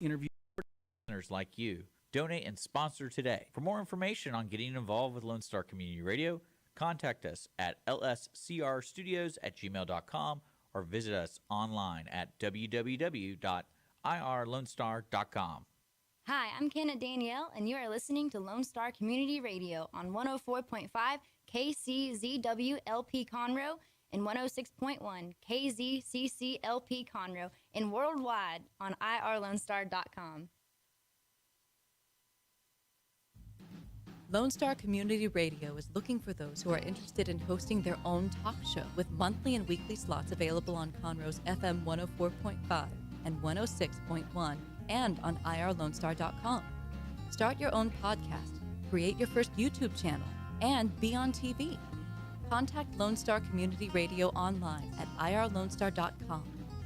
interview listeners like you. Donate and sponsor today. For more information on getting involved with Lone Star Community Radio, contact us at lscrstudios@gmail.com or visit us online at www.irlonestar.com. Hi, I'm Kenna Danielle, and you are listening to Lone Star Community Radio on 104.5 KCZWLP Conroe and 106.1 KZCCLP Conroe and worldwide on irlonestar.com. Lone Star Community Radio is looking for those who are interested in hosting their own talk show with monthly and weekly slots available on Conroe's FM 104.5 and 106.1 and on irlonestar.com. Start your own podcast, create your first YouTube channel, and be on TV. Contact Lone Star Community Radio online at irlonestar.com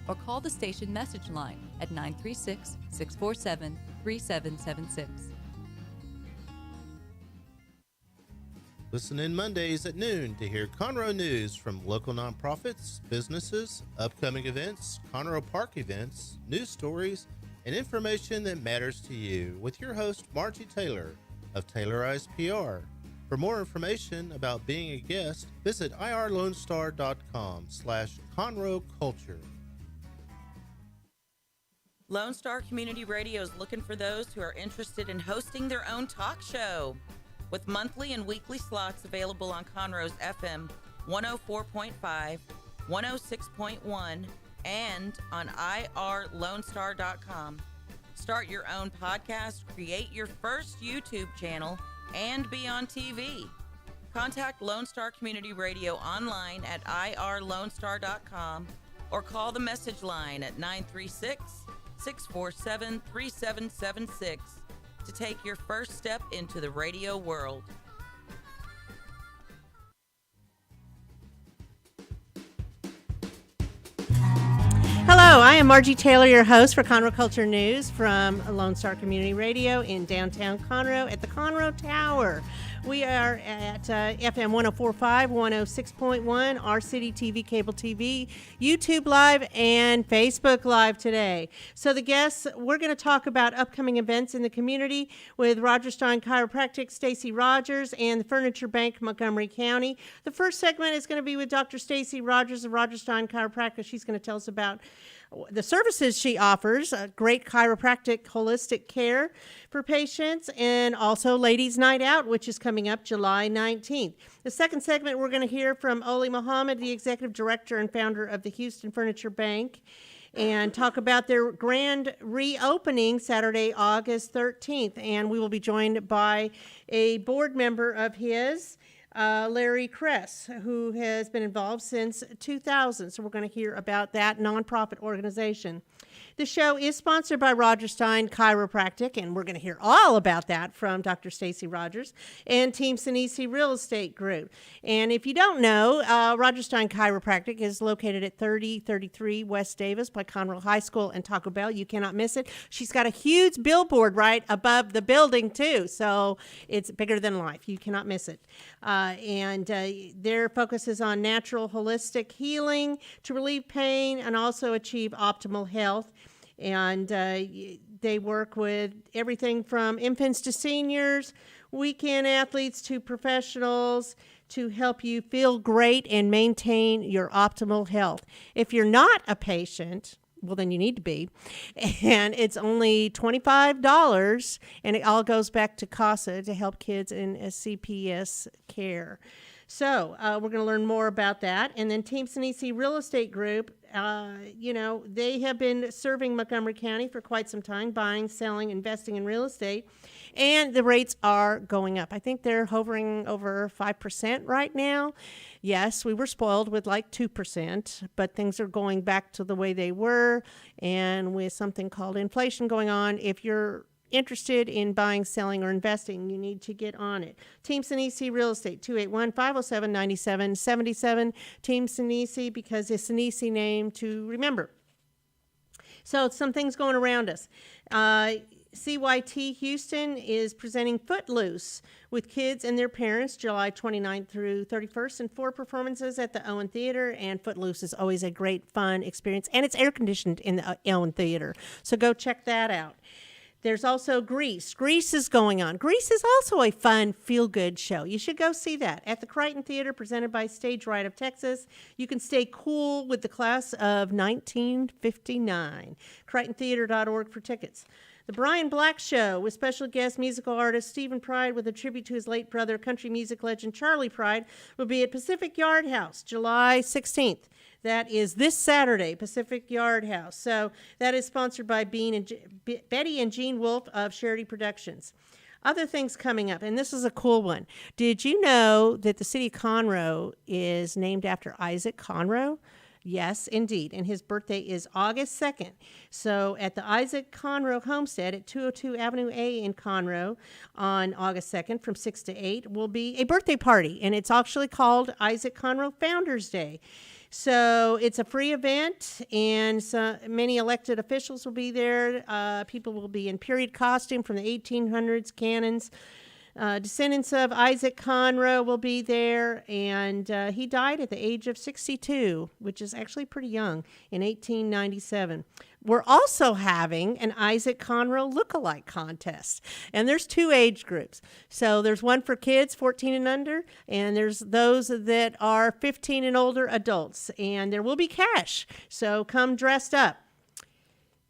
or call the station message line at 936-647-3776. Listen in Mondays at noon to hear Conroe news from local nonprofits, businesses, upcoming events, Conroe Park events, news stories, and information that matters to you with your host, Margie Taylor of Taylorized PR. For more information about being a guest, visit irlonestar.com/Conroe Culture. Lone Star Community Radio is looking for those who are interested in hosting their own talk show with monthly and weekly slots available on Conroe's FM 104.5, 106.1, and on irlonestar.com. Start your own podcast, create your first YouTube channel, and be on TV. Contact Lone Star Community Radio online at irlonestar.com or call the message line at 936-647-3776 to take your first step into the radio world. Hello, I am Margie Taylor, your host for Conroe Culture News from Lone Star Community Radio in downtown Conroe at the Conroe Tower. We are at FM 104.5, 106.1, our city TV, cable TV, YouTube Live, and Facebook Live today. So the guests, we're going to talk about upcoming events in the community with Rodgers Stein Chiropractic, Stacey Rodgers, and the Furniture Bank, Montgomery County. The first segment is going to be with Dr. Stacey Rodgers of Rodgers Stein Chiropractic. She's going to tell us about the services she offers, great chiropractic holistic care for patients, and also Ladies Night Out, which is coming up July 19th. The second segment, we're going to hear from Oli Mohamned, the executive director and founder of the Houston Furniture Bank, and talk about their grand reopening Saturday, August 13th. And we will be joined by a board member of his, Larry Kress, who has been involved since 2000. So we're going to hear about that nonprofit organization. The show is sponsored by Rodgers Stein Chiropractic, and we're going to hear all about that from Dr. Stacey Rodgers and Team Sinisi Real Estate Group. And if you don't know, Rodgers Stein Chiropractic is located at 3033 West Davis by Conroe High School and Taco Bell. You cannot miss it. She's got a huge billboard right above the building, too, so it's bigger than life. You cannot miss it. And their focus is on natural holistic healing to relieve pain and also achieve optimal health. And they work with everything from infants to seniors, weekend athletes to professionals to help you feel great and maintain your optimal health. If you're not a patient, well, then you need to be. And it's only $25, and it all goes back to CASA to help kids in CPS care. So we're going to learn more about that. And then Team Sinisi Real Estate Group, they have been serving Montgomery County for quite some time, buying, selling, investing in real estate. And the rates are going up. I think they're hovering over 5% right now. Yes, we were spoiled with like 2%, but things are going back to the way they were. And with something called inflation going on, if you're interested in buying, selling, or investing, you need to get on it. Team Sinisi Real Estate, 281-507-9777. Team Sinisi, because it's an easy name to remember. So some things going around us. CYT Houston is presenting Footloose with kids and their parents July 29th through 31st, and 4 performances at the Owen Theater. And Footloose is always a great, fun experience, and it's air-conditioned in the Owen Theater. So go check that out. There's also Grease. Grease is going on. Grease is also a fun, feel-good show. You should go see that at the Crichton Theater, presented by Stage Right of Texas. You can stay cool with the class of 1959. CrichtonTheater.org for tickets. The Brian Black Show with special guest musical artist Stephen Pride with a tribute to his late brother, country music legend Charlie Pride, will be at Pacific Yard House, July 16th. That is this Saturday, Pacific Yard House. So that is sponsored by Betty and Gene Wolfe of Charity Productions. Other things coming up, and this is a cool one. Did you know that the city of Conroe is named after Isaac Conroe? Yes, indeed. And his birthday is August 2nd. So at the Isaac Conroe Homestead at 202 Avenue A in Conroe on August 2nd from 6 to 8 will be a birthday party. And it's actually called Isaac Conroe Founders Day. So it's a free event, and so many elected officials will be there. People will be in period costume from the 1800s, cannons. Descendants of Isaac Conroe will be there, and he died at the age of 62, which is actually pretty young, in 1897. We're also having an Isaac Conroe look-alike contest, and there's 2 age groups. So there's one for kids, 14 and under, and there's those that are 15 and older adults, and there will be cash, so come dressed up.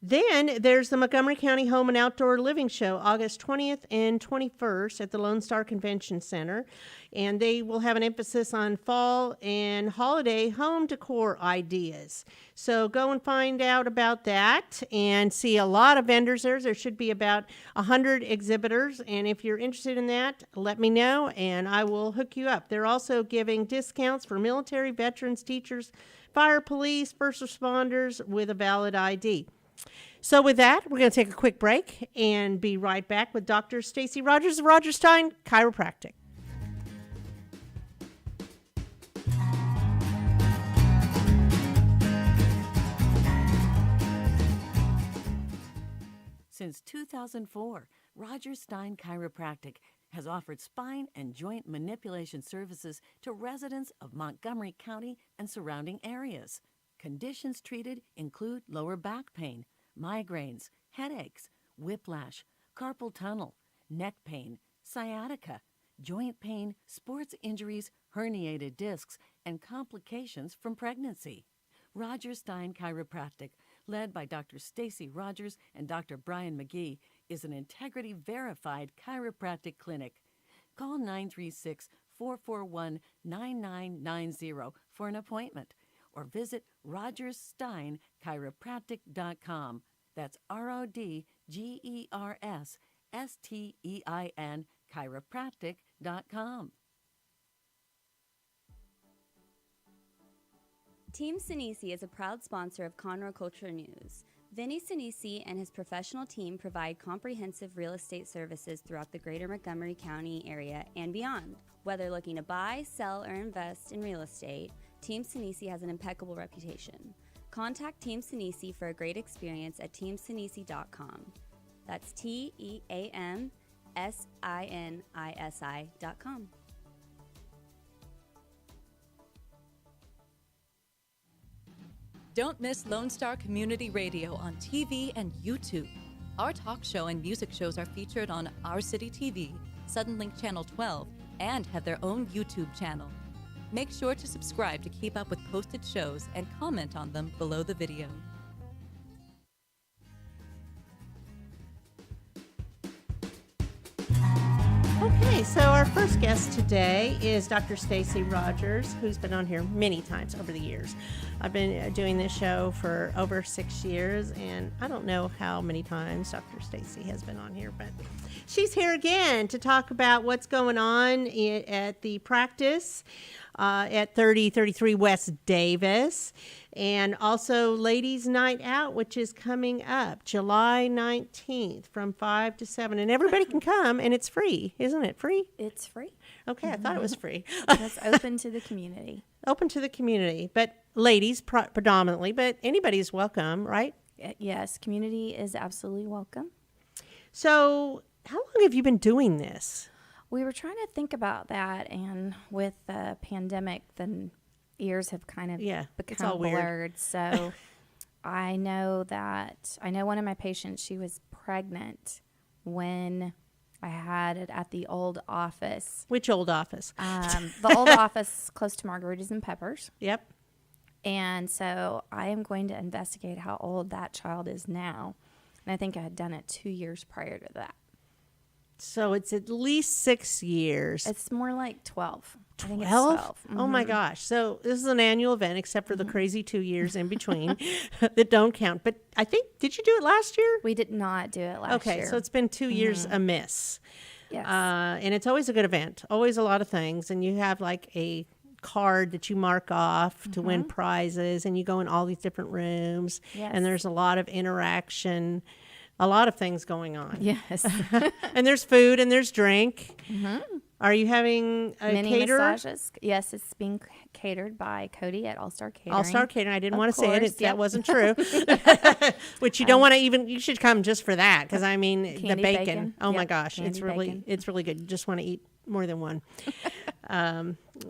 Then there's the Montgomery County Home and Outdoor Living Show, August 20th and 21st at the Lone Star Convention Center. And they will have an emphasis on fall and holiday home decor ideas. So go and find out about that and see a lot of vendors there. There should be about 100 exhibitors. And if you're interested in that, let me know and I will hook you up. They're also giving discounts for military, veterans, teachers, fire, police, first responders with a valid ID. So with that, we're going to take a quick break and be right back with Dr. Stacey Rodgers of Rodgers Stein Chiropractic. Since 2004, Rodgers Stein Chiropractic has offered spine and joint manipulation services to residents of Montgomery County and surrounding areas. Conditions treated include lower back pain, migraines, headaches, whiplash, carpal tunnel, neck pain, sciatica, joint pain, sports injuries, herniated discs, and complications from pregnancy. Rodgers Stein Chiropractic, led by Dr. Stacey Rodgers and Dr. Brian McGee, is an integrity-verified chiropractic clinic. Call 936-441-9990 for an appointment, or visit RodgersSteinChiropractic.com. That's RODGERSSTEIN Chiropractic.com. Team Sinisi is a proud sponsor of Conroe Culture News. Vinny Sinisi and his professional team provide comprehensive real estate services throughout the greater Montgomery County area and beyond. Whether looking to buy, sell, or invest in real estate, Team Sinisi has an impeccable reputation. Contact Team Sinisi for a great experience at teamsinisi.com. That's TEAMSINISI.com. Don't miss Lone Star Community Radio on TV and YouTube. Our talk show and music shows are featured on Our City TV, Suddenlink Channel 12, and have their own YouTube channel. Make sure to subscribe to keep up with posted shows and comment on them below the video. Okay, so our first guest today is Dr. Stacey Rodgers, who's been on here many times over the years. I've been doing this show for over 6 years, and I don't know how many times Dr. Stacey has been on here, but she's here again to talk about what's going on at the practice at 3033 West Davis, and also Ladies Night Out, which is coming up July 19th from 5 to 7, and everybody can come, and it's free. Isn't it free? It's free. Okay, I thought it was free. It's open to the community. Open to the community, but ladies predominantly, but anybody's welcome, right? Yes, community is absolutely welcome. So, how long have you been doing this? We were trying to think about that, and with the pandemic, the years have kind of it's all become weird. blurred. So I know one of my patients, she was pregnant when I had it at the old office. Which old office? The old office close to Margaritas and Peppers. Yep. And so I am going to investigate how old that child is now. And I think I had done it 2 years prior to that. So it's at least 6 years. It's more like 12. I think it's 12? 12. Oh my gosh. So this is an annual event except for the crazy 2 years in between that don't count. But I think, did you do it last year? We did not do it last year. Okay, so it's been 2 years amiss. Yes. And it's always a good event, always a lot of things. And you have like a card that you mark off to win prizes, and you go in all these different rooms. Yes. And there's a lot of interaction, a lot of things going on. Yes. And there's food and there's drink. Are you having a Mini caterer? massages. Yes, it's being catered by Cody at All Star Catering. All Star Catering. I didn't Of want to say it course, if that yep. wasn't true. Which you don't want to even. You should come just for that, because I mean the Candy bacon. bacon. Oh my Yep, gosh, it's candy really bacon. it's really good. You just want to eat more than one.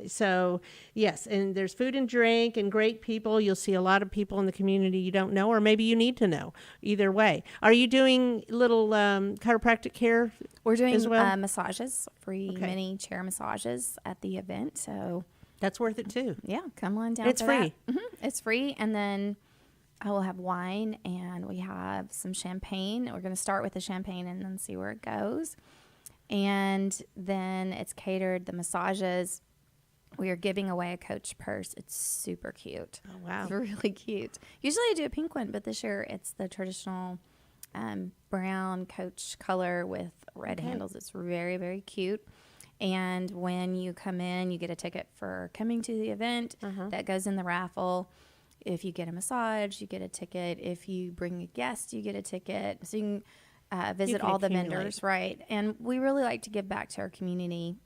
So yes, and there's food and drink and great people. You'll see a lot of people in the community you don't know, or maybe you need to know. Either way, are you doing little chiropractic care? We're doing as well? massages, free Okay. mini chair massages at the event. So That's worth it too. yeah, come on down. And it's for free. That. It's free, and then I will have wine and we have some champagne. We're going to start with the champagne and then see where it goes. And then it's catered. The massages. We are giving away a Coach purse. It's super cute. Oh, wow. It's really cute. Usually I do a pink one, but this year it's the traditional brown Coach color with red handles. It's very, very cute. And when you come in, you get a ticket for coming to the event. That goes in the raffle. If you get a massage, you get a ticket. If you bring a guest, you get a ticket. So you can visit can all the accumulate. vendors, right? And we really like to give back to our community.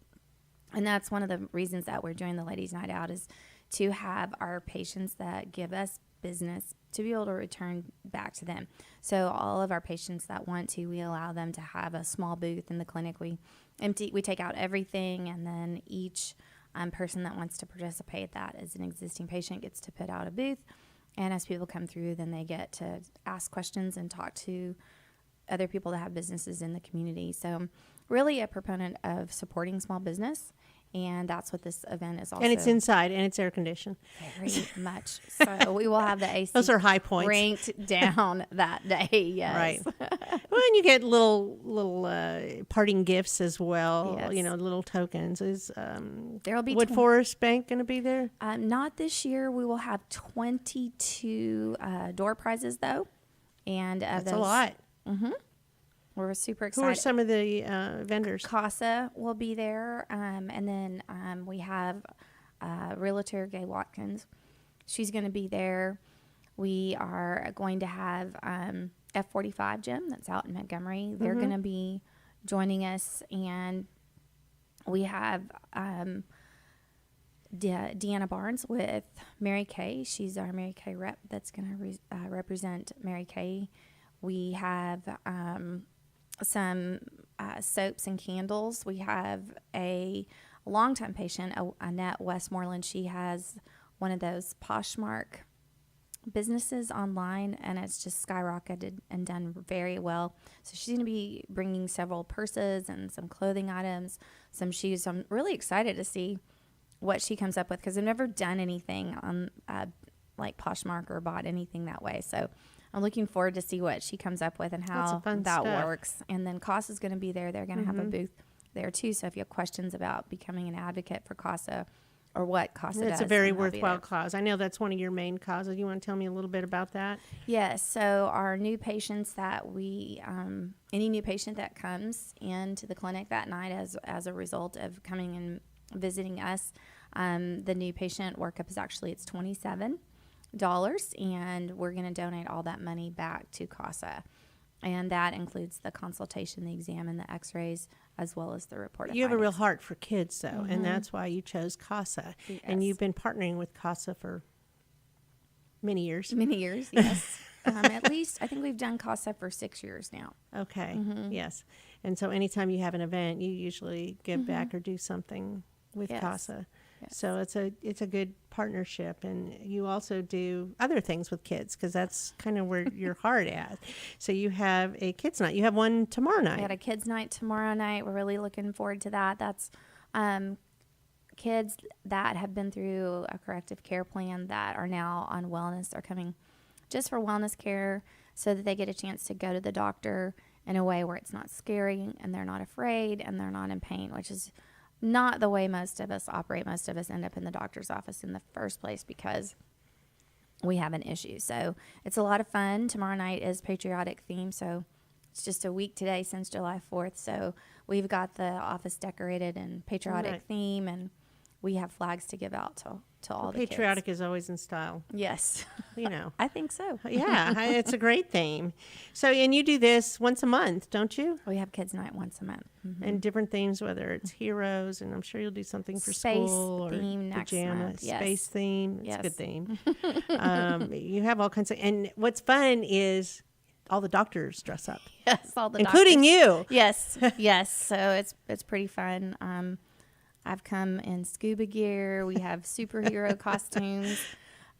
And that's one of the reasons that we're doing the Ladies' Night Out, is to have our patients that give us business to be able to return back to them. So all of our patients that want to, we allow them to have a small booth in the clinic. We take out everything, and then each person that wants to participate, that is an existing patient, gets to put out a booth. And as people come through, then they get to ask questions and talk to other people that have businesses in the community. So I'm really a proponent of supporting small business, and that's what this event is also. And it's inside and it's air conditioned. Very much. So we will have the AC Those are high points. ranked down that day. Yes. Right. Well, and you get little parting gifts as well. Yes. You know, little tokens. Is There'll be Wood Forest Bank going to be there? Not this year. We will have 22 door prizes though, and That's a lot. We're super Who excited. are some of the vendors? Casa will be there, and then we have Realtor Gay Watkins. She's going to be there. We are going to have F45 Gym that's out in Montgomery. They're going to be joining us, and we have Deanna Barnes with Mary Kay. She's our Mary Kay rep that's going to represent Mary Kay. We have some soaps and candles. We have a longtime patient, Annette Westmoreland. She has one of those Poshmark businesses online, and it's just skyrocketed and done very well. So she's going to be bringing several purses and some clothing items, some shoes. So I'm really excited to see what she comes up with, because I've never done anything on like Poshmark or bought anything that way. So I'm looking forward to see what she comes up with and Lots how of fun that stuff. works. And then CASA is going to be there. They're going to have a booth there too. So if you have questions about becoming an advocate for CASA or what CASA does, It's a very then they'll be worthwhile there. cause. I know that's one of your main causes. You want to tell me a little bit about that? Yes. So our new patients that we, any new patient that comes into the clinic that night as a result of coming and visiting us, the new patient workup is actually, it's $27, and we're going to donate all that money back to CASA. And that includes the consultation, the exam, and the x-rays, as well as the report. You have a real heart for kids, though, and that's why you chose CASA. And Yes. you've been partnering with CASA for many years. Many years, yes. At least I think we've done CASA for 6 years now. Okay. Yes. And so anytime you have an event, you usually give back or do something with Yes. CASA. Yes. So it's a good partnership, and you also do other things with kids because that's kind of where your heart at. So you have a kids night. You have one tomorrow night. We had a kids night tomorrow night. We're really looking forward to that. That's kids that have been through a corrective care plan that are now on wellness. They're coming just for wellness care so that they get a chance to go to the doctor in a way where it's not scary and they're not afraid and they're not in pain, which is not the way most of us operate. Most of us end up in the doctor's office in the first place because we have an issue. So it's a lot of fun. Tomorrow night is patriotic theme. So it's just a week today since July 4th. So we've got the office decorated in patriotic theme, and we have flags to give out to all the kids. Patriotic is always in style. Yes. You know. I think so. Yeah, it's a great theme. So, and you do this once a month, don't you? We have kids night once a month. And different themes, whether it's heroes, and I'm sure you'll do something for Space school or theme next pajama, month, yes. space theme. It's a good Yes. theme. You have all kinds of, and what's fun is all the doctors dress up, Yes, all the including doctors. you. Yes, yes. So it's pretty fun. I've come in scuba gear. We have superhero costumes.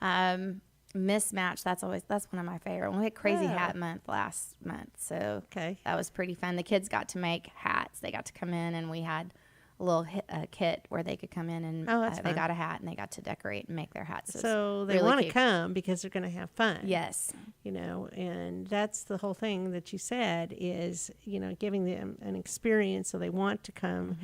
Mismatch. That's one of my favorite. We had Crazy Hat Month last month, so that was pretty fun. The kids got to make hats. They got to come in, and we had a little kit where they could come in and they got a hat and they got to decorate and make their hats. So they really want to cute. come because they're going to have fun. Yes. You know, and that's the whole thing that you said is, you know, giving them an experience so they want to come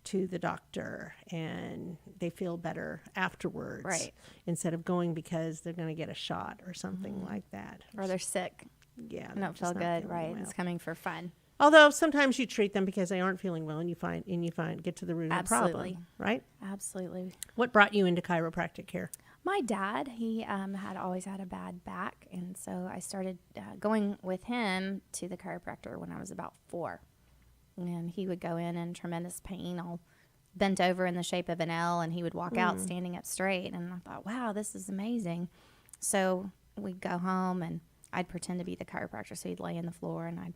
to the doctor and they feel better afterwards. Right. Instead of going because they're going to get a shot or something like that. Or they're sick. Yeah. And don't feel good, right? It's coming for fun. Although sometimes you treat them because they aren't feeling well and you find get to the root of the Absolutely. problem, right? Absolutely. What brought you into chiropractic care? My dad, he had always had a bad back, and so I started going with him to the chiropractor when I was about 4. And he would go in tremendous pain, all bent over in the shape of an L, and he would walk out standing up straight. And I thought, wow, this is amazing. So we'd go home, and I'd pretend to be the chiropractor. So he'd lay in the floor, and I'd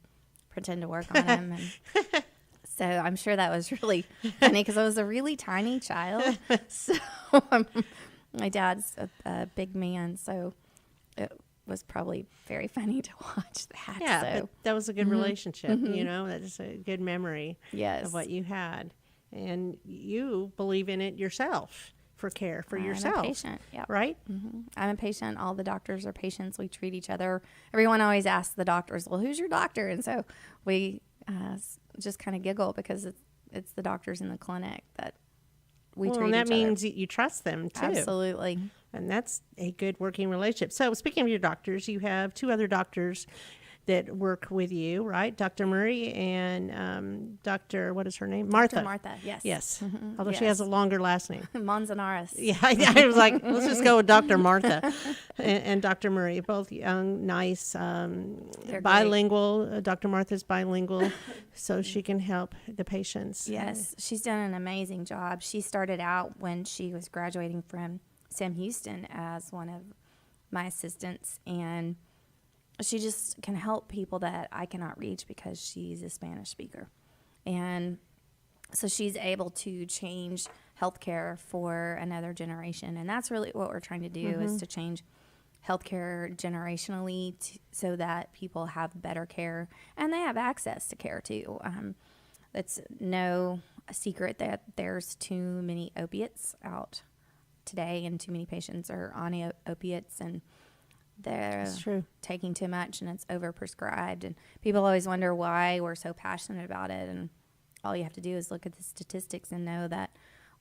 pretend to work on him. And so I'm sure that was really funny because I was a really tiny child. So my dad's a big man, so it was probably very funny to watch that. Yeah, so. but that was a good relationship, you know, that's a good memory Yes. of what you had. And you believe in it yourself for care for yourself. I'm a patient, yep. Right? I'm a patient. All the doctors are patients. We treat each other. Everyone always asks the doctors, well, who's your doctor? And so we just kind of giggle because it's the doctors in the clinic that we treat and that each other. means you trust them too. Absolutely. And that's a good working relationship. So speaking of your doctors, you have 2 other doctors that work with you, right? Dr. Murray and Dr. What is her name? Martha. Dr. Martha, yes. Yes. Although she has a longer last name. Manzanares. Yeah, I was like, let's just go with Dr. Martha and Dr. Murray, both young, nice, bilingual. Dr. Martha's bilingual, so she can help the patients. Yes, she's done an amazing job. She started out when she was graduating from Sam Houston as one of my assistants, and she just can help people that I cannot reach because she's a Spanish speaker. And so she's able to change healthcare for another generation. And that's really what we're trying to do is to change healthcare generationally so that people have better care and they have access to care too. It's no secret that there's too many opiates out today and too many patients are on opiates and they're taking too much and it's overprescribed. And people always wonder why we're so passionate about it. And all you have to do is look at the statistics and know that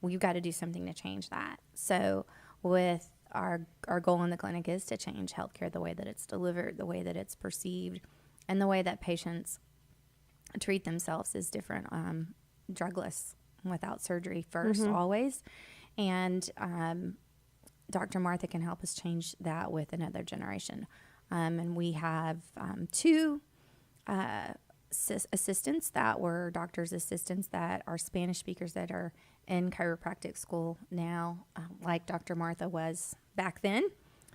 we've got to do something to change that. So with our goal in the clinic is to change healthcare, the way that it's delivered, the way that it's perceived, and the way that patients treat themselves is different. Drugless, without surgery first, always. And Dr. Martha can help us change that with another generation. And we have 2 assistants that were doctor's assistants that are Spanish speakers that are in chiropractic school now, like Dr. Martha was back then.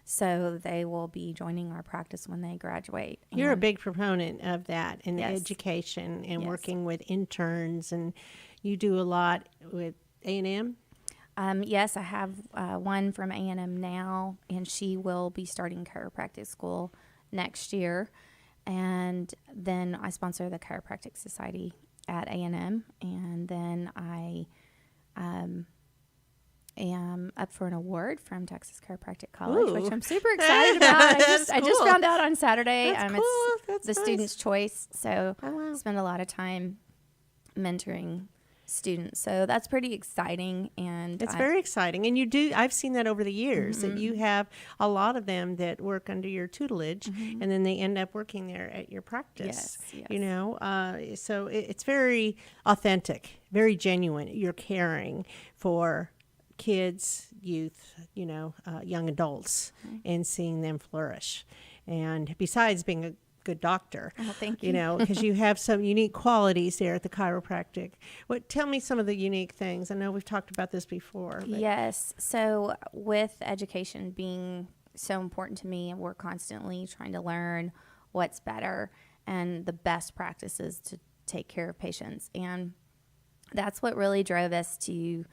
So they will be joining our practice when they graduate. You're a And big proponent of that in Yes. education and Yes. working with interns, and you do a lot with A&M. Yes, I have one from A&M now, and she will be starting chiropractic school next year. And then I sponsor the Chiropractic Society at A&M, and then I am up for an award from Texas Chiropractic College, which Ooh. I'm super excited about. That's I just cool. found out on Saturday. That's It's cool. That's the nice. student's choice, so Oh, wow. I spend a lot of time mentoring students. So that's pretty exciting, and It's very exciting. And you do, I've seen that over the years, that you have a lot of them that work under your tutelage, and then they end up working there at your practice. Yes, You know, so it's very authentic, very genuine. You're caring for kids, youth, you know, young adults, and seeing them flourish. And besides being a good doctor, Oh, thank you you. know, because you have some unique qualities there at the chiropractic. Tell me some of the unique things. I know we've talked about this before. But Yes. So with education being so important to me, we're constantly trying to learn what's better and the best practices to take care of patients. And that's what really drove us to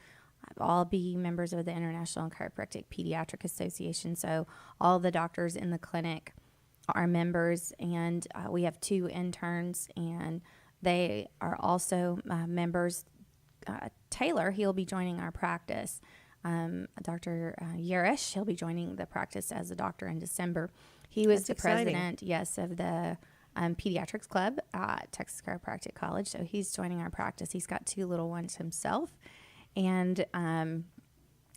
all be members of the International Chiropractic Pediatric Association. So all the doctors in the clinic are members, and we have 2 interns, and they are also members. Taylor, he'll be joining our practice. Dr. Yerish, he'll be joining the practice as a doctor in December. He was That's the exciting. president, yes, of the pediatrics club at Texas Chiropractic College. So he's joining our practice. He's got 2 little ones himself. And,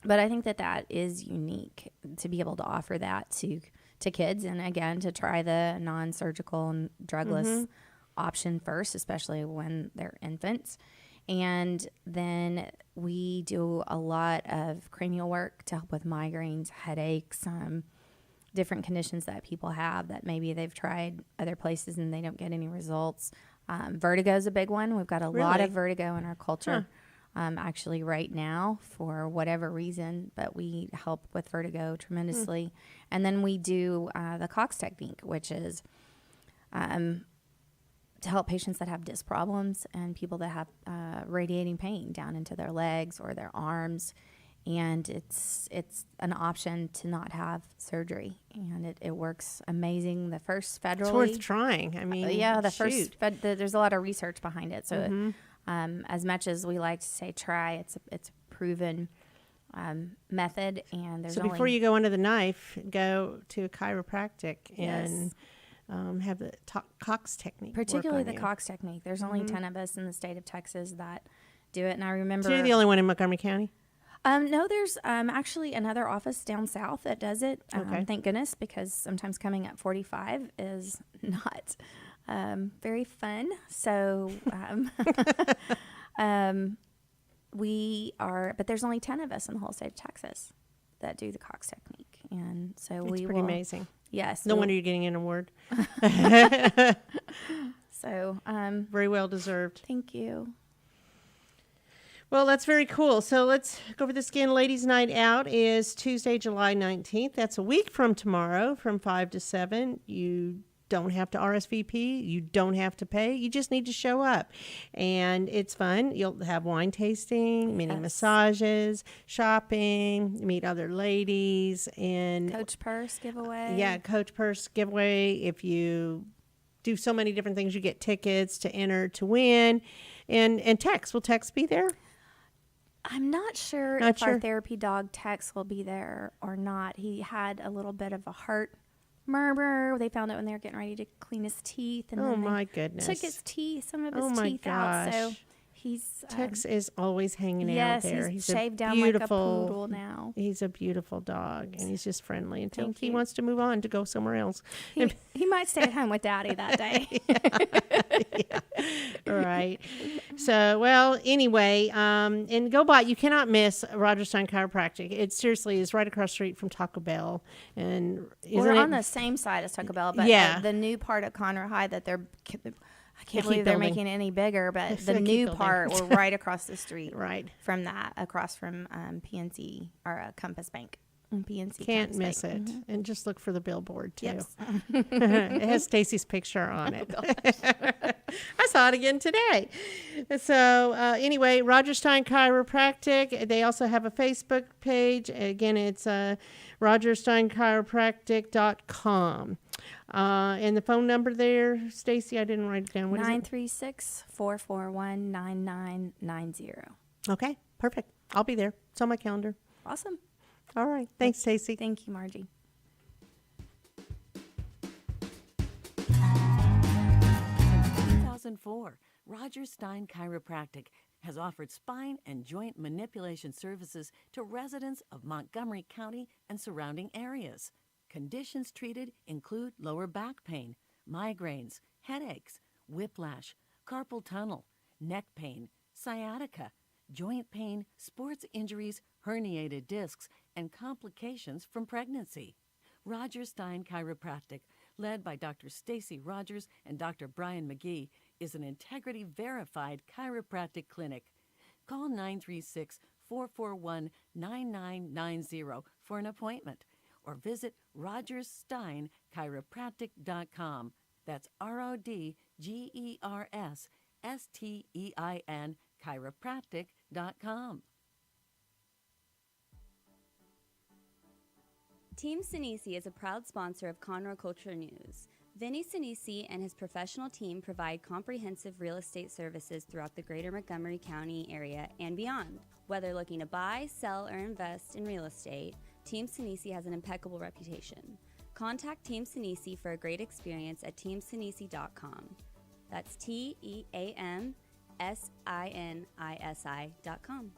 but I think that is unique to be able to offer that to kids. And again, to try the non-surgical and drugless option first, especially when they're infants. And then we do a lot of cranial work to help with migraines, headaches, different conditions that people have that maybe they've tried other places and they don't get any results. Vertigo is a big one. We've got a lot Really? of vertigo in our culture. Actually right now for whatever reason, but we help with vertigo tremendously. And then we do the Cox technique, which is to help patients that have disc problems and people that have radiating pain down into their legs or their arms. And it's an option to not have surgery, and it works amazing. The first federally, it's worth trying. I mean, first there's a lot of research behind it. So as much as we like to say try, it's a proven method. And there's So before you go under the knife, go to a chiropractic and have the Cox technique. particularly work on the you. Cox technique. There's only 10 of us in the state of Texas that do it, and I remember. So you're the only one in Montgomery County? No, there's actually another office down south that does it. Okay. Thank goodness, because sometimes coming at 45 is not very fun. So but there's only 10 of us in the whole state of Texas that do the Cox technique, and so It's we pretty will. amazing. Yes. No wonder you're getting an award. So Very well deserved. thank you. Well, that's very cool. So let's go over this again. Ladies' Night Out is Tuesday, July 19th. That's a week from tomorrow from 5 to 7. You don't have to RSVP. You don't have to pay. You just need to show up. And it's fun. You'll have wine tasting, mini Yes. massages, shopping, meet other ladies. And Coach Purse giveaway. yeah, Coach Purse giveaway. If you do so many different things, you get tickets to enter to win. And Tex, will Tex be there? I'm not sure Not if sure. our therapy dog Tex will be there or not. He had a little bit of a heart murmur. They found it when they were getting ready to clean his teeth, and Oh then they my goodness. took his teeth, some of his Oh my teeth out. So gosh. he's Tex is always hanging yes, out there. he's a shaved down like a poodle now. He's a beautiful dog, and he's just friendly until Thank he you. wants to move on to go somewhere else. He might stay at home with Daddy that day. Right. So, well, anyway, and go by. You cannot miss Rodgers Stein Chiropractic. It seriously is right across the street from Taco Bell, and We're isn't on it? the same side as Taco Bell, but Yeah. the new part of Conroe High that I can't keep believe they're building. making it any bigger, but They the keep new building. part, we're right across the street Right. from that, across from PNC or Compass Bank. PNC. Can't miss campsite. it. And just look for the billboard, too. Yes. It has Stacey's picture on it. I saw it again today. So anyway, Rodgers Stein Chiropractic. They also have a Facebook page. Again, it's RodgersSteinChiropractic.com. And the phone number there, Stacey, I didn't write it down. What is it? 936-441-9990. Okay, perfect. I'll be there. It's on my calendar. Awesome. All right. Thanks, Stacey. Thank you, Margie. Since 2004, Rodgers Stein Chiropractic has offered spine and joint manipulation services to residents of Montgomery County and surrounding areas. Conditions treated include lower back pain, migraines, headaches, whiplash, carpal tunnel, neck pain, sciatica, joint pain, sports injuries, herniated discs, and complications from pregnancy. Rodgers Stein Chiropractic, led by Dr. Stacey Rodgers and Dr. Brian McGee, is an integrity-verified chiropractic clinic. Call 936-441-9990 for an appointment, or visit RodgersSteinChiropractic.com. That's RodgersStein chiropractic.com. Team Sinisi is a proud sponsor of Conroe Culture News. Vinny Sinisi and his professional team provide comprehensive real estate services throughout the greater Montgomery County area and beyond. Whether looking to buy, sell, or invest in real estate, Team Sinisi has an impeccable reputation. Contact Team Sinisi for a great experience at teamsinisi.com. That's TEAMSINISI.com.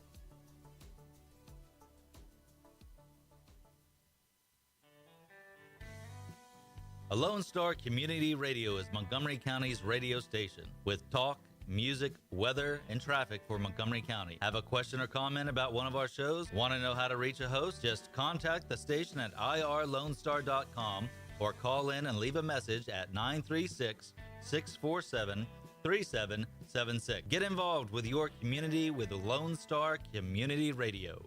A Lone Star Community Radio is Montgomery County's radio station with talk, music, weather, and traffic for Montgomery County. Have a question or comment about one of our shows? Want to know how to reach a host? Just contact the station at irlonestar.com or call in and leave a message at 936-647-3776. Get involved with your community with Lone Star Community Radio.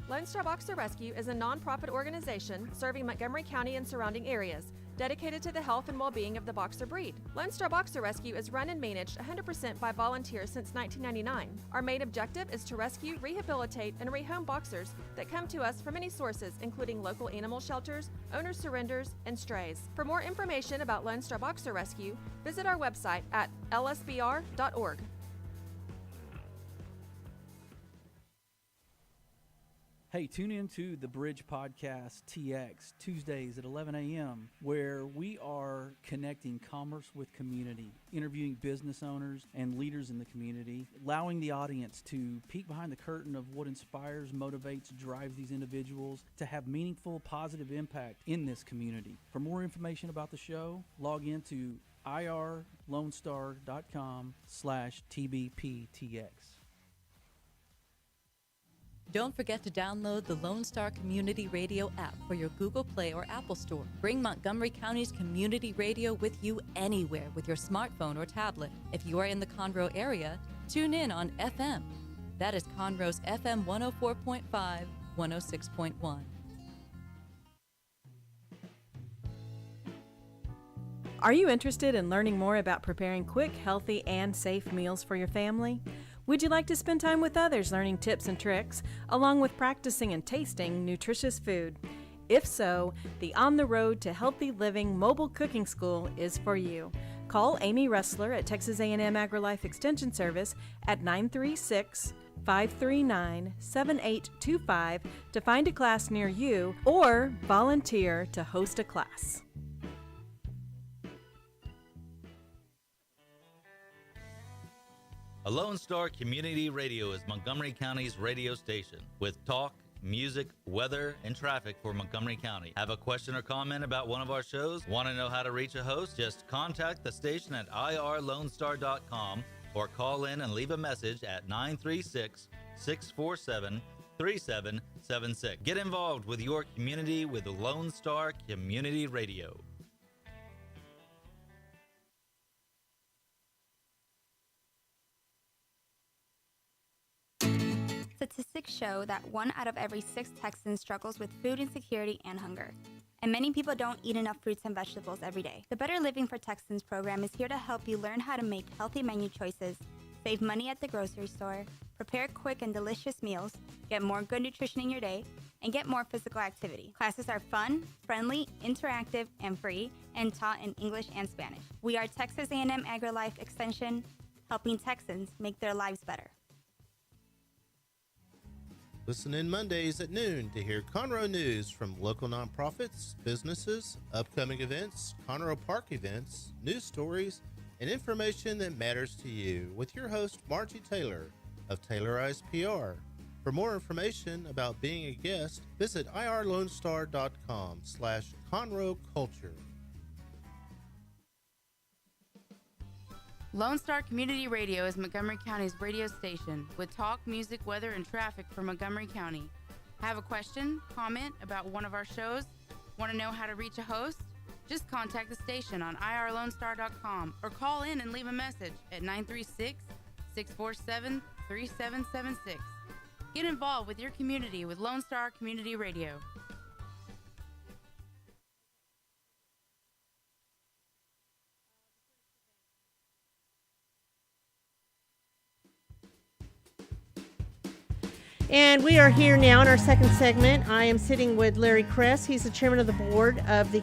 Lone Star Boxer Rescue is a nonprofit organization serving Montgomery County and surrounding areas, dedicated to the health and well-being of the boxer breed. Lone Star Boxer Rescue is run and managed 100% by volunteers since 1999. Our main objective is to rescue, rehabilitate, and rehome boxers that come to us from many sources, including local animal shelters, owner surrenders, and strays. For more information about Lone Star Boxer Rescue, visit our website at lsbr.org. Hey, tune in to the Bridge Podcast TX Tuesdays at 11 a.m., where we are connecting commerce with community, interviewing business owners and leaders in the community, allowing the audience to peek behind the curtain of what inspires, motivates, drives these individuals to have meaningful, positive impact in this community. For more information about the show, log into irlonestar.com/TBPTX. Don't forget to download the Lone Star Community Radio app for your Google Play or Apple Store. Bring Montgomery County's community radio with you anywhere with your smartphone or tablet. If you are in the Conroe area, tune in on FM. That is Conroe's FM 104.5, 106.1. Are you interested in learning more about preparing quick, healthy, and safe meals for your family? Would you like to spend time with others learning tips and tricks, along with practicing and tasting nutritious food? If so, the On the Road to Healthy Living Mobile Cooking School is for you. Call Amy Ressler at Texas A&M AgriLife Extension Service at 936-539-7825 to find a class near you or volunteer to host a class. A Lone Star Community Radio is Montgomery County's radio station with talk, music, weather, and traffic for Montgomery County. Have a question or comment about one of our shows? Want to know how to reach a host? Just contact the station at irlonestar.com or call in and leave a message at 936-647-3776. Get involved with your community with Lone Star Community Radio. Statistics show that 1 out of every 6 Texans struggles with food insecurity and hunger. And many people don't eat enough fruits and vegetables every day. The Better Living for Texans program is here to help you learn how to make healthy menu choices, save money at the grocery store, prepare quick and delicious meals, get more good nutrition in your day, and get more physical activity. Classes are fun, friendly, interactive, and free, and taught in English and Spanish. We are Texas A&M AgriLife Extension, helping Texans make their lives better. Listen in Mondays at noon to hear Conroe news from local nonprofits, businesses, upcoming events, Conroe Park events, news stories, and information that matters to you with your host, Margie Taylor of Taylorized PR. For more information about being a guest, visit irlonestar.com/Conroe Culture. Lone Star Community Radio is Montgomery County's radio station with talk, music, weather, and traffic for Montgomery County. Have a question, comment about one of our shows? Want to know how to reach a host? Just contact the station on irlonestar.com or call in and leave a message at 936-647-3776. Get involved with your community with Lone Star Community Radio. And we are here now in our second segment. I am sitting with Larry Kress. He's the chairman of the board of the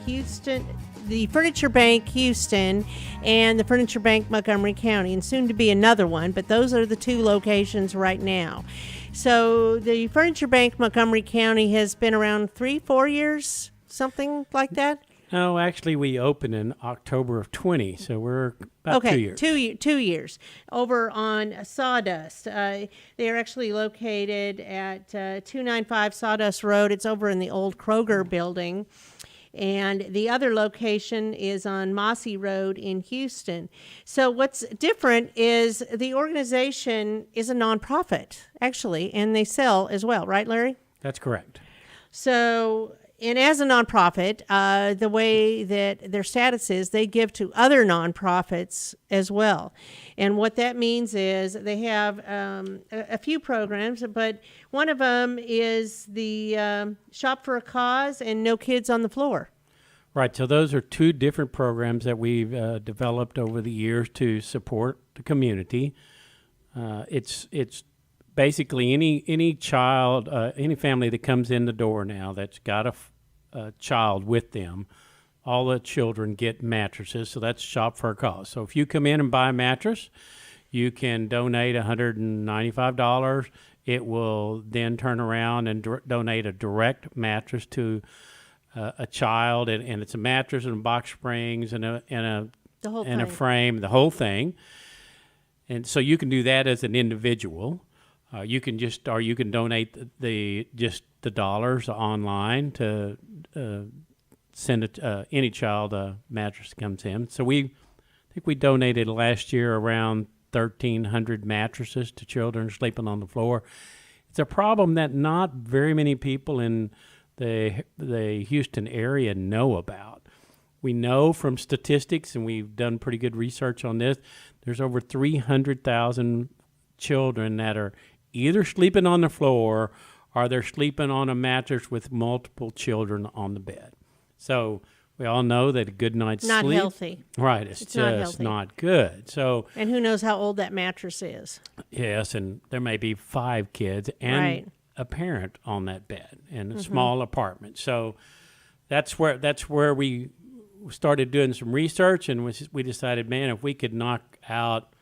Furniture Bank Houston and the Furniture Bank Montgomery County, and soon to be another one, but those are the 2 locations right now. So the Furniture Bank Montgomery County has been around 3-4 years, something like that? No, actually, we opened in October of 20, so we're about 2 years. 2 years. Over on Sawdust. They are actually located at 295 Sawdust Road. It's over in the old Kroger building. And the other location is on Mossy Road in Houston. So what's different is the organization is a nonprofit, actually, and they sell as well, right, Larry? That's correct. So... And as a nonprofit, the way that their status is, they give to other nonprofits as well. And what that means is they have a few programs, but one of them is the Shop for a Cause and No Kids on the Floor. Right. So those are 2 different programs that we've developed over the years to support the community. It's basically any child, any family that comes in the door now that's got a child with them, all the children get mattresses. So that's Shop for a Cause. So if you come in and buy a mattress, you can donate $195. It will then turn around and donate a direct mattress to a child, and it's a mattress and box springs and a frame, the whole thing. And so you can do that as an individual. You can donate the dollars online to send any child a mattress that comes in. So I think we donated last year around 1,300 mattresses to children sleeping on the floor. It's a problem that not very many people in the Houston area know about. We know from statistics, and we've done pretty good research on this, there's over 300,000 children that are either sleeping on the floor or they're sleeping on a mattress with multiple children on the bed. So we all know that a good night's sleep... Not healthy. Right, it's just not good. So, and who knows how old that mattress is. Yes, and there may be 5 kids and a parent on that bed in a small apartment. So that's where we started doing some research, and we decided, man, if we could knock out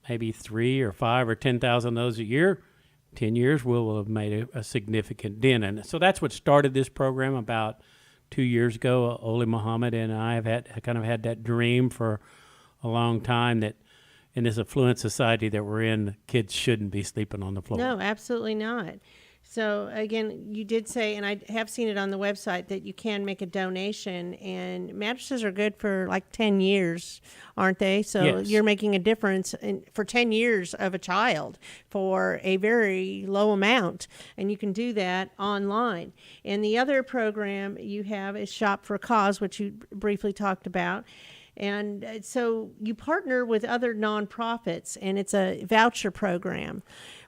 maybe 3 or 5 or 10,000 of those a year, 10 years we'll have made a significant dent in it. So that's what started this program about 2 years ago. Oli Mohamned and I have had that dream for a long time that in this affluent society that we're in, kids shouldn't be sleeping on the floor. No, absolutely not. So again, you did say, and I have seen it on the website, that you can make a donation, and mattresses are good for like 10 years, aren't they? So yes. You're making a difference for 10 years of a child for a very low amount, and you can do that online. And the other program you have is Shop for a Cause, which you briefly talked about. And so you partner with other nonprofits, and it's a voucher program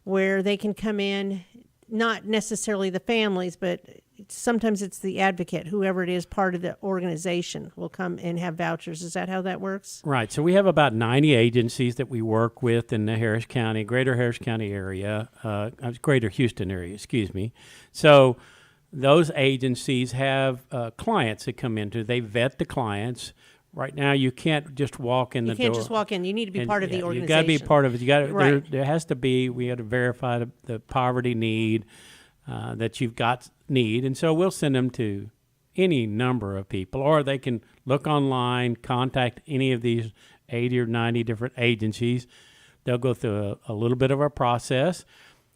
where they can come in, not necessarily the families, but sometimes it's the advocate, whoever it is, part of the organization will come and have vouchers. Is that how that works? Right. So we have about 90 agencies that we work with in the Harris County, greater Harris County area, greater Houston area, excuse me. So those agencies have clients that come into, they vet the clients. Right now, you can't just walk in the door. You can't just walk in. You need to be part of the organization. You got to be part of it. You got Right. there has to be. We got to verify the poverty need that you've got need, and so we'll send them to any number of people, or they can look online, contact any of these 80 or 90 different agencies. They'll go through a little bit of a process,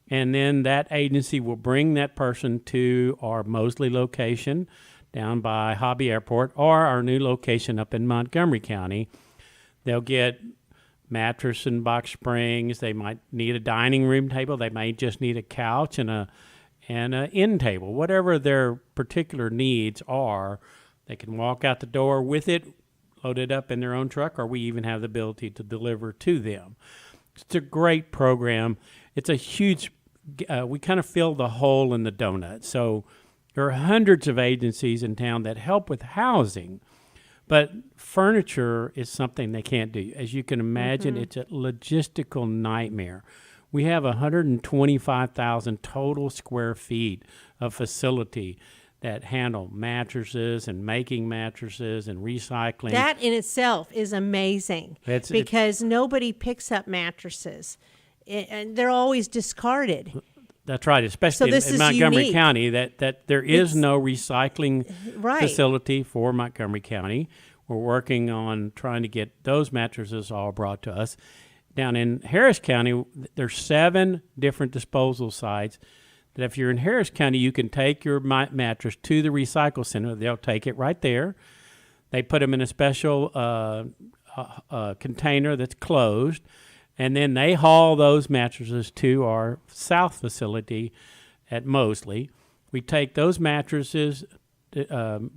and then that agency will bring that person to our Mosley location down by Hobby Airport, or our new location up in Montgomery County. They'll get mattress and box springs. They might need a dining room table. They may just need a couch and an end table. Whatever their particular needs are, they can walk out the door with it, load it up in their own truck, or we even have the ability to deliver to them. It's a great program. It's a huge, we kind of fill the hole in the donut. So there are hundreds of agencies in town that help with housing, but furniture is something they can't do. As you can imagine, it's a logistical nightmare. We have 125,000 total square feet of facility that handle mattresses and making mattresses and recycling. That in itself is amazing because nobody picks up mattresses, and they're always discarded. That's right, especially in Montgomery unique. County, that there is no recycling facility for Montgomery County. We're working on trying to get those mattresses all brought to us. Down in Harris County, there's 7 different disposal sites that if you're in Harris County, you can take your mattress to the recycle center. They'll take it right there. They put them in a special container that's closed, and then they haul those mattresses to our south facility at Mosley. We take those mattresses, tear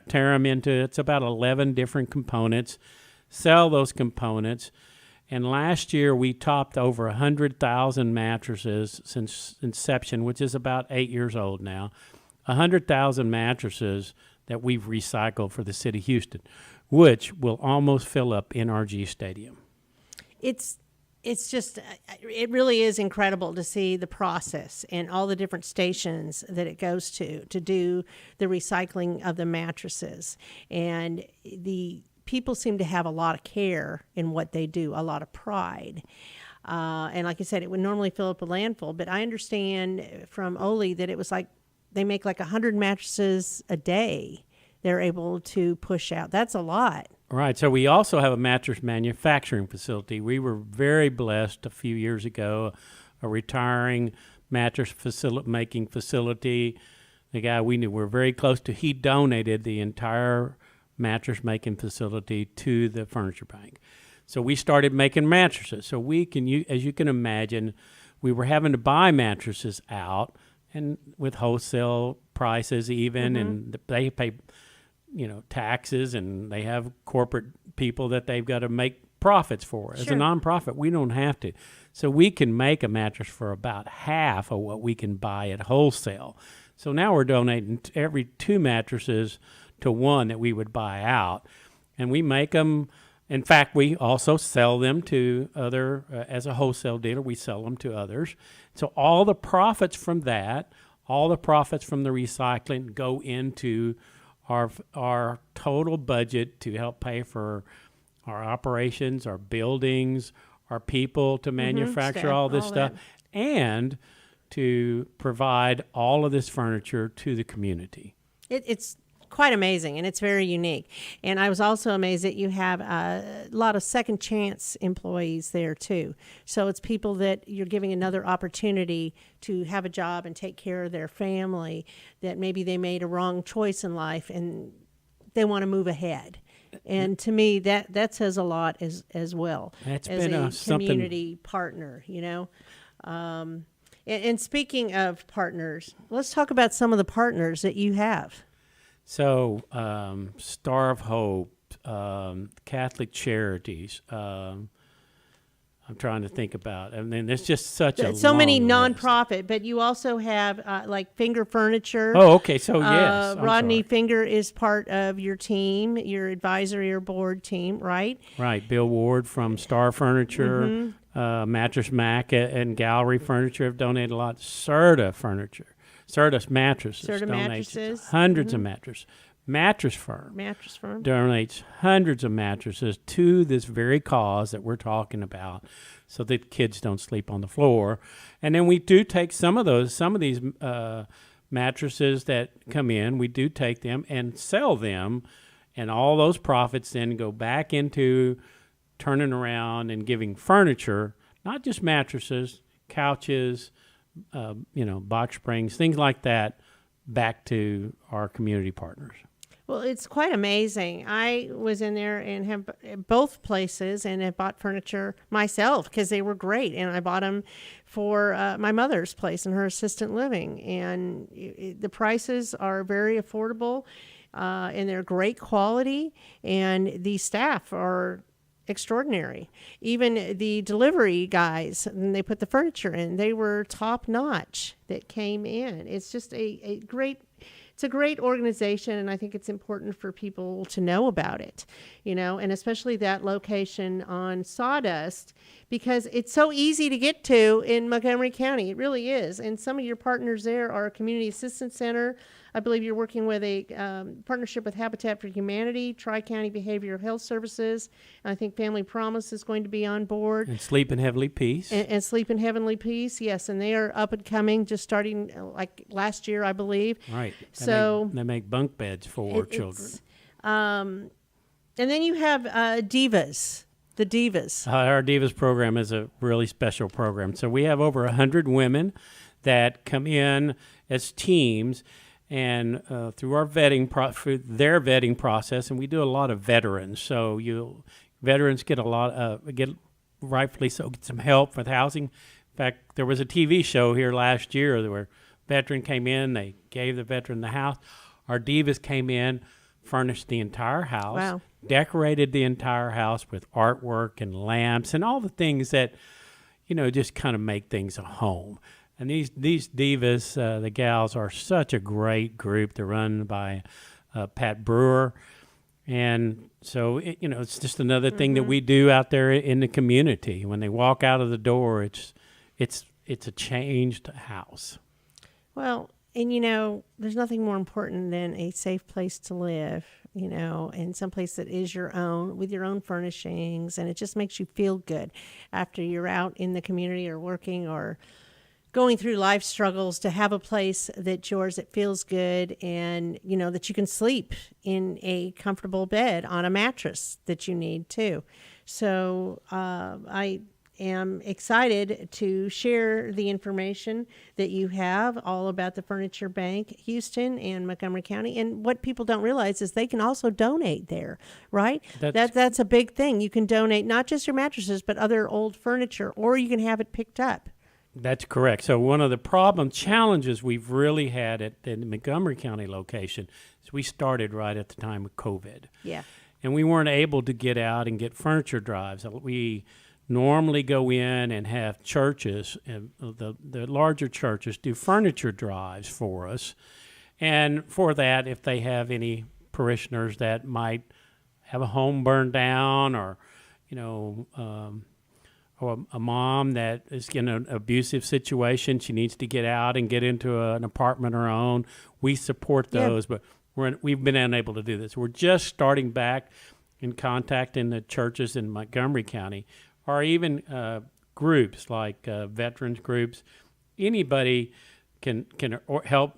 them into, it's about 11 different components, sell those components. And last year we topped over 100,000 mattresses since inception, which is about 8 years old now. 100,000 mattresses that we've recycled for the city of Houston, which will almost fill up NRG Stadium. It's just, it really is incredible to see the process and all the different stations that it goes to do the recycling of the mattresses. And the people seem to have a lot of care in what they do, a lot of pride. And like I said, it would normally fill up a landfill, but I understand from Oli that it was like they make like 100 mattresses a day they're able to push out. That's a lot. Right. So we also have a mattress manufacturing facility. We were very blessed a few years ago, a retiring mattress making facility. The guy we knew we're very close to, he donated the entire mattress making facility to the furniture bank. So we started making mattresses. So we can, as you can imagine, we were having to buy mattresses out and with wholesale prices even, and they pay taxes, and they have corporate people that they've got to make profits for. As a nonprofit, we don't have to. So we can make a mattress for about half of what we can buy at wholesale. So now we're donating every 2 mattresses to 1 that we would buy out. And we make them. In fact, we also sell them to other, as a wholesale dealer, we sell them to others. So all the profits from that, all the profits from the recycling go into our total budget to help pay for our operations, our buildings, our people to manufacture all this stuff, and to provide all of this furniture to the community. It's quite amazing, and it's very unique. And I was also amazed that you have a lot of second chance employees there too. So it's people that you're giving another opportunity to have a job and take care of their family, that maybe they made a wrong choice in life and they want to move ahead. And to me, that says a lot as well. That's as been a community partner, And speaking of partners, let's talk about some of the partners that you have. So Star of Hope, Catholic Charities. I'm trying to think about. I mean, it's just such a so many long list. nonprofit, but you also have like Finger Furniture. Oh, okay. So yes, Rodney Finger is part of your team, your advisory or board team, right? Right. Bill Ward from Star Furniture, Mattress Mac, and Gallery Furniture have donated a lot. Serta Furniture, Serta Mattresses, Serta donates Mattresses. hundreds of mattresses. Mattress Firm donates hundreds of mattresses to this very cause that we're talking about, so that kids don't sleep on the floor. And then we do take some of these mattresses that come in, we do take them and sell them, and all those profits then go back into turning around and giving furniture, not just mattresses, couches, box springs, things like that, back to our community partners. Well, it's quite amazing. I was in there and have both places and have bought furniture myself because they were great. And I bought them for my mother's place and her assistant living. And the prices are very affordable and they're great quality. And the staff are extraordinary. Even the delivery guys, and they put the furniture in, they were top notch that came in. It's just a great organization, and I think it's important for people to know about it, and especially that location on Sawdust, because it's so easy to get to in Montgomery County. It really is. And some of your partners there are Community Assistance Center. I believe you're working with a partnership with Habitat for Humanity, Tri-County Behavioral Health Services. And I think Family Promise is going to be on board. And Sleep in Heavenly Peace. And Sleep in Heavenly Peace, yes. And they are up and coming, just starting like last year, I believe. Right. They make bunk beds for children. And then you have Divas. The Divas. Our Divas program is a really special program. So we have over 100 women that come in as teams, and through our their vetting process, and we do a lot of veterans. So veterans get rightfully so, get some help with housing. In fact, there was a TV show here last year where a veteran came in, they gave the veteran the house. Our Divas came in, furnished the entire house. Wow. Decorated the entire house with artwork and lamps and all the things that, just kind of make things a home. And these Divas, the gals, are such a great group. They're run by Pat Brewer. And so, it's just another thing that we do out there in the community. When they walk out of the door, it's a changed house. Well, and there's nothing more important than a safe place to live, and someplace that is your own, with your own furnishings, and it just makes you feel good after you're out in the community or working or going through life struggles, to have a place that's yours that feels good, and that you can sleep in a comfortable bed on a mattress that you need too. So I am excited to share the information that you have all about the Furniture Bank, Houston and Montgomery County. And what people don't realize is they can also donate there, right? That's a big thing. You can donate not just your mattresses, but other old furniture, or you can have it picked up. That's correct. So one of the challenges we've really had at the Montgomery County location is we started right at the time of COVID. Yeah. And we weren't able to get out and get furniture drives. We normally go in and have churches, the larger churches, do furniture drives for us. And for that, if they have any parishioners that might have a home burned down, or, or a mom that is in an abusive situation, she needs to get out and get into an apartment of her own, we support those. Yeah. But we've been unable to do this. We're just starting back in contacting the churches in Montgomery County, or even groups like veterans groups. Anybody can help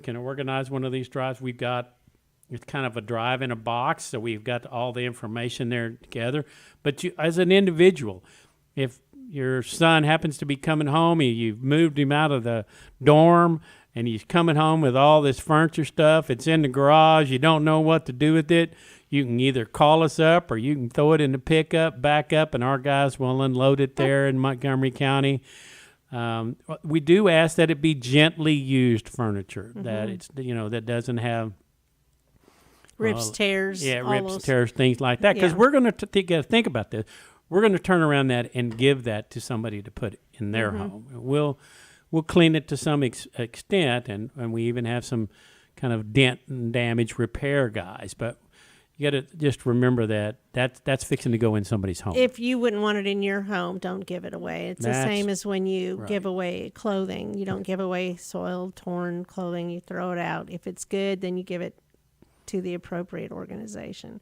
can organize one of these drives. It's kind of a drive in a box, so we've got all the information there together. But you, as an individual, if your son happens to be coming home, you've moved him out of the dorm, and he's coming home with all this furniture stuff, it's in the garage, you don't know what to do with it, you can either call us up or you can throw it in the pickup, back up, and our guys will unload it there in Montgomery County. We do ask that it be gently used furniture, that it's that doesn't have Rips, tears. Yeah, all rips, those. tears, things like that. Because Yeah. we're going to think about this. We're going to turn around that and give that to somebody to put in their Mhm. home. We'll clean it to some extent, and we even have some kind of dent and damage repair guys. But you got to just remember that's fixing to go in somebody's home. If you wouldn't want it in your home, don't give it away. It's the same as when you give away clothing. You don't give away soiled, torn clothing. You throw it out. If it's good, then you give it to the appropriate organization.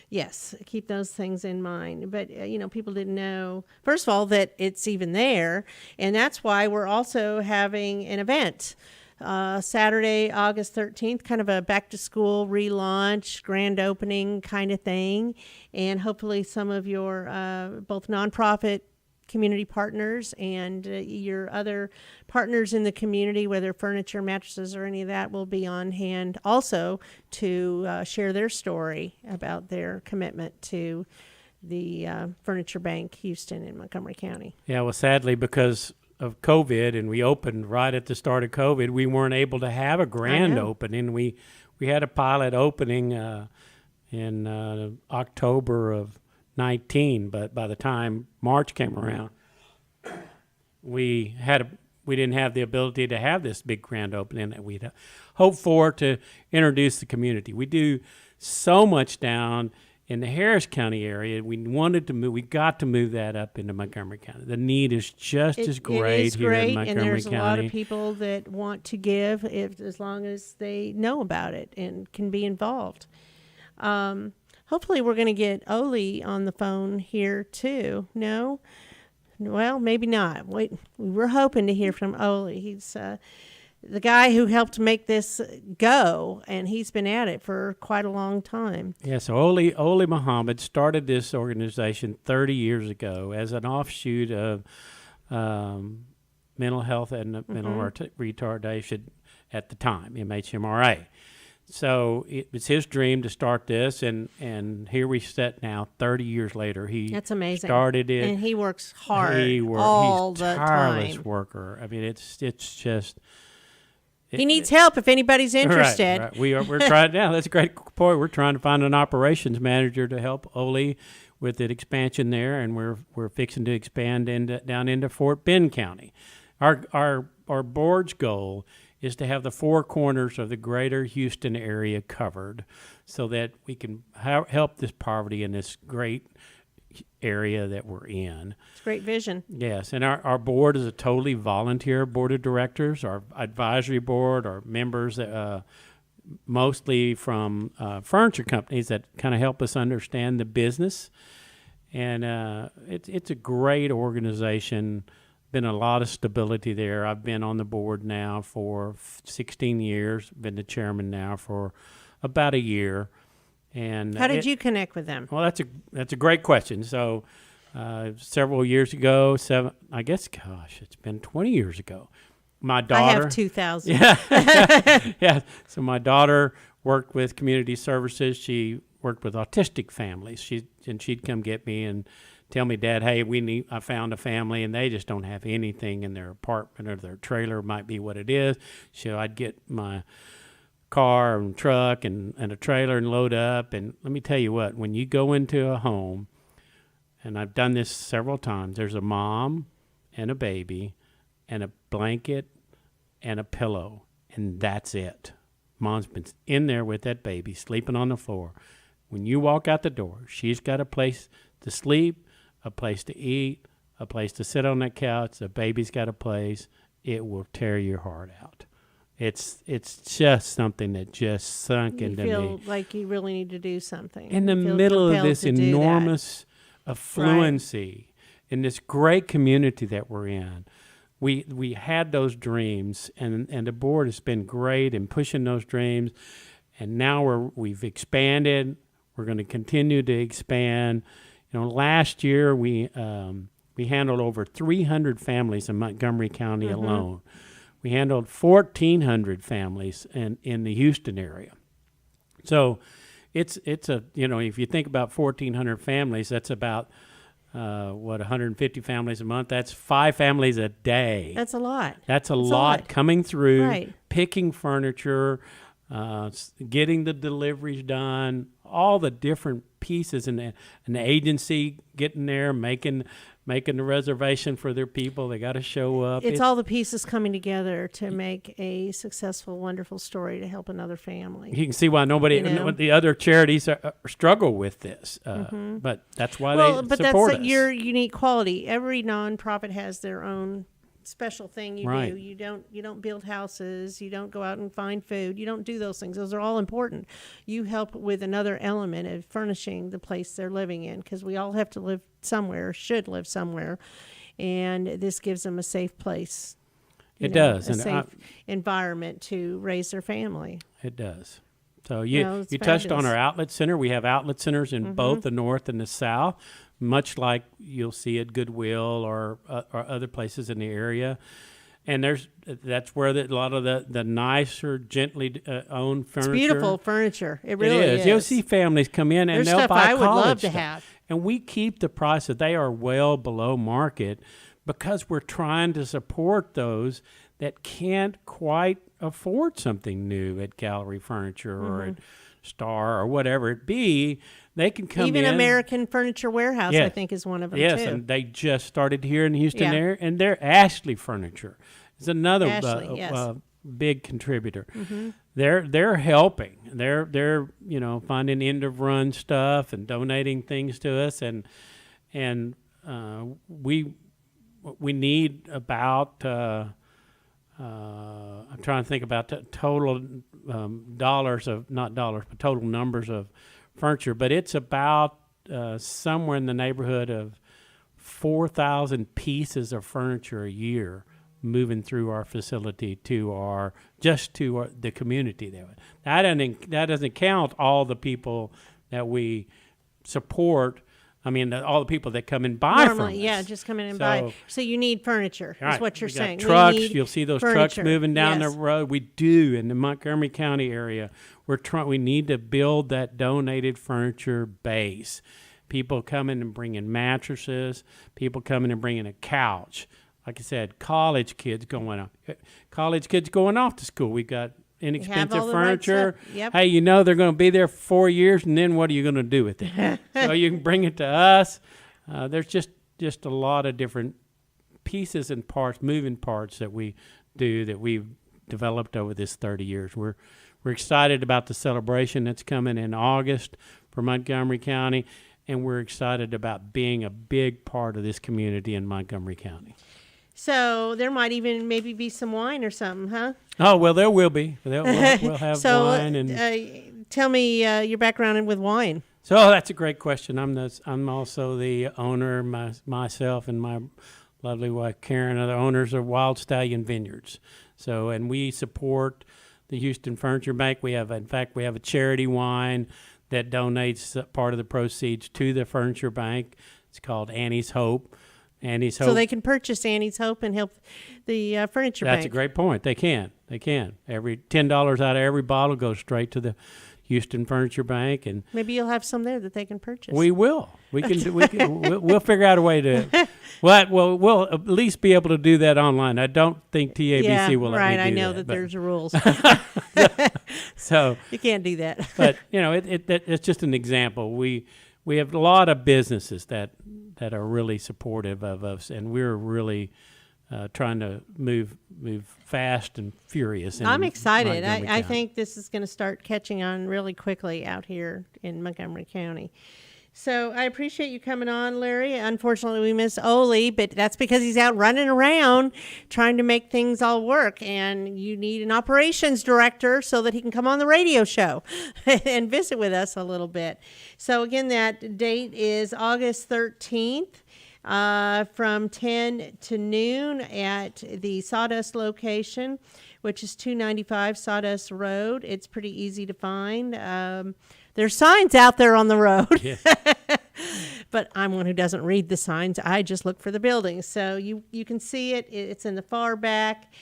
Yes, keep those things in mind. But, people didn't know, first of all, that it's even there. And that's why we're also having an event Saturday, August 13th, kind of a back-to-school relaunch, grand opening kind of thing. And hopefully some of your both nonprofit community partners and your other partners in the community, whether furniture, mattresses, or any of that, will be on hand also to share their story about their commitment to the Furniture Bank Houston in Montgomery County. Yeah, well, sadly, because of COVID, and we opened right at the start of COVID, we weren't able to have a grand opening. We had a pilot opening in October of 19, but by the time March came around, we didn't have the ability to have this big grand opening that we'd hoped for to introduce the community. We do so much down in the Harris County area. We got to move that up into Montgomery County. The need is just as great it is here great, in Montgomery and there's County. a lot of people that want to give as long as they know about it and can be involved. Hopefully we're going to get Oli on the phone here too. No? Well, maybe not. We were hoping to hear from Oli. He's the guy who helped make this go, and he's been at it for quite a long time. Yeah, so Oli Mohamned started this organization 30 years ago as an offshoot of mental health and mental retardation at the time, MHMRA. So it was his dream to start this, and here we sit now 30 years later. That's amazing. Started it. And he works hard all the tireless time. worker. I mean, it's just... He needs help if anybody's interested. Right. We're trying. Yeah, that's a great point. We're trying to find an operations manager to help Oli with the expansion there, and we're fixing to expand down into Fort Bend County. Our board's goal is to have the four corners of the greater Houston area covered, so that we can help this poverty in this great area that we're in. It's a great vision. Yes, and our board is a totally volunteer board of directors. Our advisory board are members, mostly from furniture companies that kind of help us understand the business. And it's a great organization. Been a lot of stability there. I've been on the board now for 16 years. Been the chairman now for about a year. And how did you connect with them? Well, that's a great question. So several years ago, it's been 20 years ago. My daughter. I have 2,000. Yeah, yeah. So my daughter worked with community services. She worked with autistic families. She'd come get me and tell me, Dad, hey, I found a family and they just don't have anything in their apartment, or their trailer might be what it is. So I'd get my car and truck and a trailer and load up. And let me tell you what, when you go into a home, and I've done this several times, there's a mom and a baby and a blanket and a pillow, and that's it. Mom's been in there with that baby, sleeping on the floor. When you walk out the door, she's got a place to sleep, a place to eat, a place to sit on that couch. The baby's got a place. It will tear your heart out. It's just something that just sunk into me. You feel like you really need to do something. In the middle of this enormous affluency, in this great community that we're in, we had those dreams, and the board has been great in pushing those dreams, and now we've expanded. We're going to continue to expand. Last year we handled over 300 families in Montgomery County alone. We handled 1,400 families in the Houston area. So it's a, if you think about 1,400 families, that's about 150 families a month. That's 5 families a day. That's a lot. That's a lot coming through, right. picking furniture, getting the deliveries done, all the different pieces, and the agency getting there, making the reservation for their people. They got to show up. It's all the pieces coming together to make a successful, wonderful story to help another family. You can see why the other charities struggle with this, but that's why they support that's us. your unique quality. Every nonprofit has their own special thing you Right. do. You don't build houses. You don't go out and find food. You don't do those things. Those are all important. You help with another element of furnishing the place they're living in, because we all have to live somewhere, should live somewhere, and this gives them a safe place. It does, a and safe environment to raise their family. It does. So you it's touched on fabulous. our outlet center. We have outlet centers in both the north and the south, much like you'll see at Goodwill or other places in the area. And that's where a lot of the nicer, gently owned furniture. It's beautiful furniture. It really is. You'll see families come in and There's they'll stuff buy I would college love to stuff. have. And we keep the prices. They are well below market because we're trying to support those that can't quite afford something new at Gallery Furniture or at Star or whatever it be. They can come Even in. American Furniture Warehouse, Yes. I think, is one of them, Yes, too. and they just started here in the Houston Yeah. area, and they're Ashley Furniture. It's another Ashley, yes. big contributor. They're helping. They're finding end of run stuff and donating things to us, and we need about I'm trying to think about the total total numbers of furniture, but it's about somewhere in the neighborhood of 4,000 pieces of furniture a year moving through our facility to the community there. That doesn't count all the people that we support. I mean, all the people that come and buy from us. Yeah, just come in and buy. So you need furniture, is what you're saying. Trucks, We need you'll see those furniture. trucks moving down Yes. the road. We do in the Montgomery County area. We need to build that donated furniture base. People coming and bringing mattresses. People coming and bringing a couch. Like I said, college kids going off to school. We got inexpensive all the right furniture. stuff. Yep. Hey, they're going to be there for 4 years, and then what are you going to do with it? So you can bring it to us. There's just a lot of different pieces and parts, moving parts that we do that we've developed over this 30 years. We're excited about the celebration that's coming in August for Montgomery County, and we're excited about being a big part of this community in Montgomery County. So there might even maybe be some wine or something, huh? Oh, well, there will be. We'll have wine. And tell me your background with wine. So that's a great question. I'm also the owner, myself and my lovely wife Karen are the owners of Wild Stallion Vineyards. So, and we support the Houston Furniture Bank. We have a charity wine that donates part of the proceeds to the Furniture Bank. It's called Annie's Hope. So they can purchase Annie's Hope and help the furniture bank. That's a great point. They can. Every $10 out of every bottle goes straight to the Houston Furniture Bank, and maybe you'll have some there that they can purchase. We will. We'll figure out a way to. We'll at least be able to do that online. I don't think TABC will let me do that. Right, I know that there's rules. So you can't do that. But it's just an example. We have a lot of businesses that are really supportive of us, and we're really trying to move fast and furious. I'm excited. I think this is going to start catching on really quickly out here in Montgomery County. So I appreciate you coming on, Larry. Unfortunately, we miss Ole, but that's because he's out running around trying to make things all work. And you need an operations director so that he can come on the radio show and visit with us a little bit. So again, that date is August 13th. From 10 to noon at the Sawdust location, which is 295 Sawdust Road. It's pretty easy to find. There's signs out there on the road. Yes. But I'm one who doesn't read the signs. I just look for the buildings. So you can see it. It's in the far back.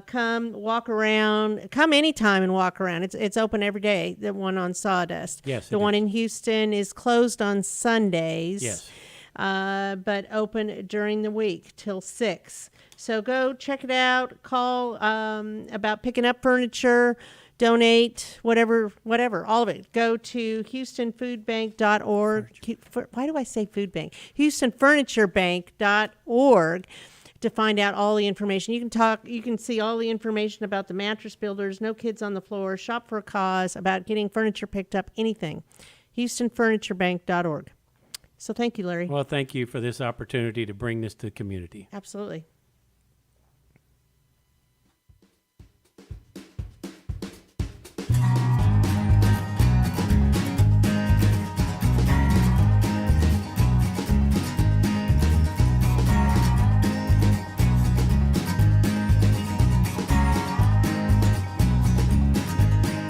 Come walk around. Come anytime and walk around. It's open every day, the one on Sawdust. Yes. The one in Houston is closed on Sundays. Yes. But open during the week till 6. So go check it out. Call about picking up furniture. donate, whatever, all of it. Go to HoustonFoodBank.org. Why do I say food bank? HoustonFurnitureBank.org to find out all the information. You can see all the information about the mattress builders, No Kids on the Floor, Shop for a Cause, about getting furniture picked up, anything. HoustonFurnitureBank.org. So thank you, Larry. Well, thank you for this opportunity to bring this to the community. Absolutely.